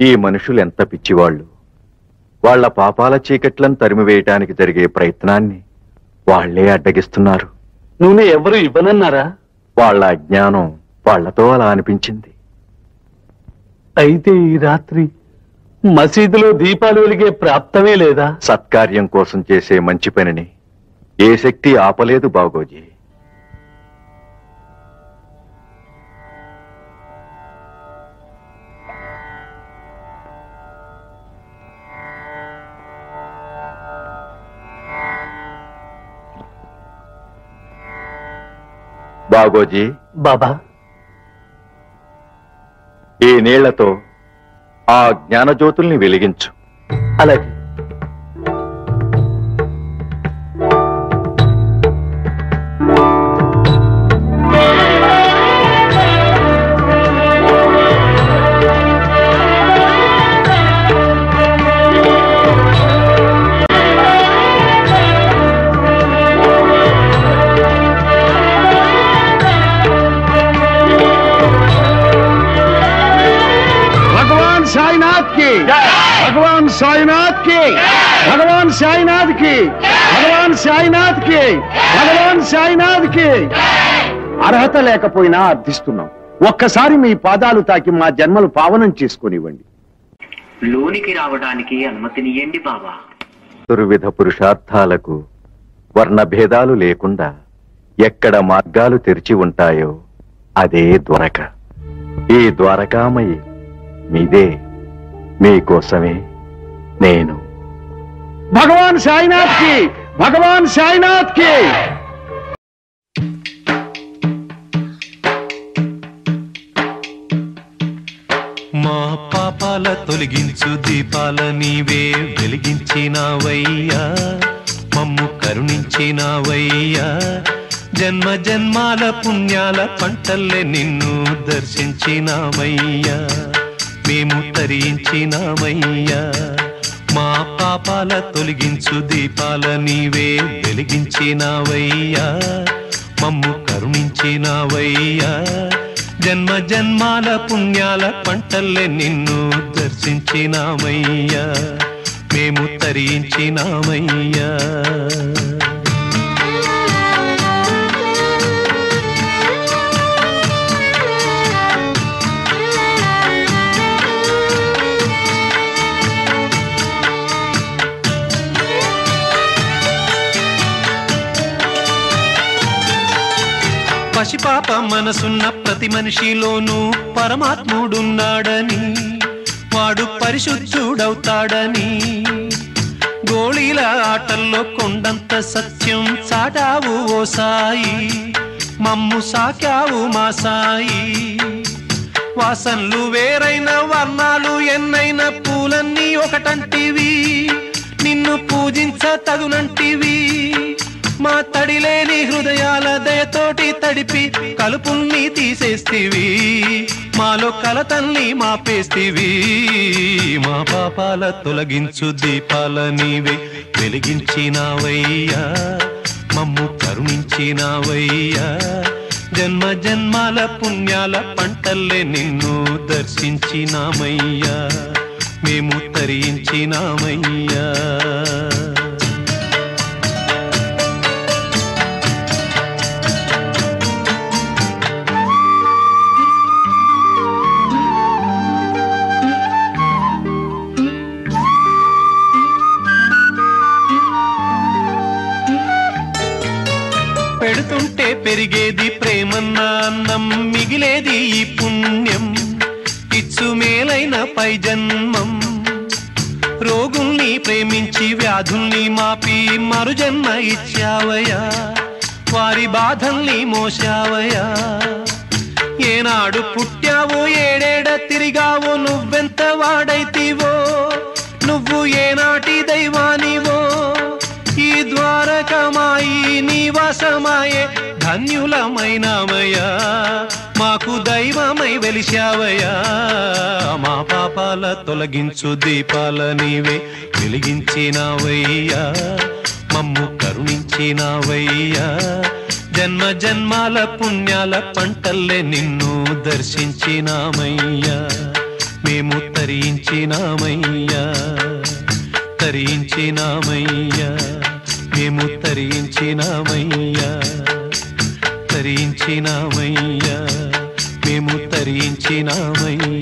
ఈ మనుషులు ఎంత పిచ్చివాళ్ళు. వాళ్ల పాపాల చీకట్లను తరిమివేయటానికి జరిగే ప్రయత్నాన్ని వాళ్లే అడ్డగిస్తున్నారు. నూనె ఎవరు ఇవ్వనన్నారా? వాళ్ల అజ్ఞానం వాళ్లతో అలా అనిపించింది. అయితే ఈ రాత్రి మసీదులో దీపాలు వెలిగే ప్రాప్తమే లేదా? సత్కార్యం కోసం చేసే మంచి పనిని ఏ శక్తి ఆపలేదు బాగోజీ. బాగోజీ, బాబా, ఈ నీళ్లతో ఆ జ్ఞానజ్యోతుల్ని వెలిగించు. అలాగే. भगवान साईनाथ की, भगवान साईनाथ की, भगवान साईनाथ की, भगवान साईनाथ की. అర్హత లేకపోయినా అర్థిస్తున్నాం. ఒక్కసారి మీ పాదాలు తాకి మా జన్మలు పావనం చేసుకొనివ్వండి. లోనికి రావడానికి అనుమతినియండి బాబా. దుర్విధ పురుషార్థాలకు వర్ణ భేదాలు లేకుండా ఎక్కడ మార్గాలు తెరిచి ఉంటాయో అదే ద్వారక. ఈ ద్వారకామయి మీదే, మీకోసమే నేను. भगवान साईनाथ की, भगवान साईनाथ की. మా పాపాల తొలగించు దీపాల నీవే వెలిగించినావయ్యా, మమ్ము కరుణించినావయ్యా. జన్మ జన్మాల పుణ్యాల పంటల్లే నిన్ను దర్శించినామయ్యా, మేము తరించినామయ్యా. మా పాపాల తొలగించు దీపాల నీవే వెలిగించినావయ్యా, మమ్ము కరుణించినావయ్యా. జన్మ జన్మాల పుణ్యాల పంటల్లే నిన్ను దర్శించినామయ్యా, మేము తరించినామయ్యా. పసిపాప మనసున్న ప్రతి మనిషిలోనూ పరమాత్ముడున్నాడని, వాడు పరిశుద్ధుడవుతాడని. గోళీల ఆటల్లో కొండంత సత్యం చాటావు ఓ సాయి, మమ్ము సాకావు మా సాయి. వాసనలు వేరైన వర్ణాలు ఎన్నైన పూలన్నీ ఒకటంటివి, నిన్ను పూజించ తగునంటివి. మా తడిలేని హృదయాల దయతోటి తడిపి కలుపుల్ని తీసేస్తివి, మాలో కలతల్ని మాపేస్తివి. మా పాపాల తొలగించు దీపాల నీవే వెలిగించినావయ్యా, మమ్ము కరుణించినావయ్యా. జన్మ జన్మాల పుణ్యాల పంటల్లే నిన్ను దర్శించినామయ్యా, మేము తరించినామయ్యా. పెడుతుంటే పెరిగేది ప్రేమన్న అన్నం, మిగిలేది ఈ పుణ్యం, ఇచ్చు మేలైన పై జన్మం. రోగుల్ని ప్రేమించి వ్యాధుల్ని మాపి మరుజన్మ ఇచ్చావయ్యా, వారి బాధల్ని మోసావయ్యా. ఏనాడు పుట్టావో ఏడేడ తిరిగావో, నువ్వెంత వాడైతివో, నువ్వు ఏనాటి దైవానివో. ఈ ద్వారకమాయి నివాసమాయే ధన్యులమైనామయ్యా, మాకు దైవమై వెలిశావయ్యా. మా పాపాల తొలగించు దీపాల నీవే వెలిగించినావయ్యా, మమ్ము కరుణించినావయ్యా. జన్మ జన్మాల పుణ్యాల పంటల్లే నిన్ను దర్శించినామయ్యా, మేము తరించినామయ్యా తరించినామయ్యా మేము తరించినామయ్యా తరించినామయ్యా మేము తరించినామయ్యా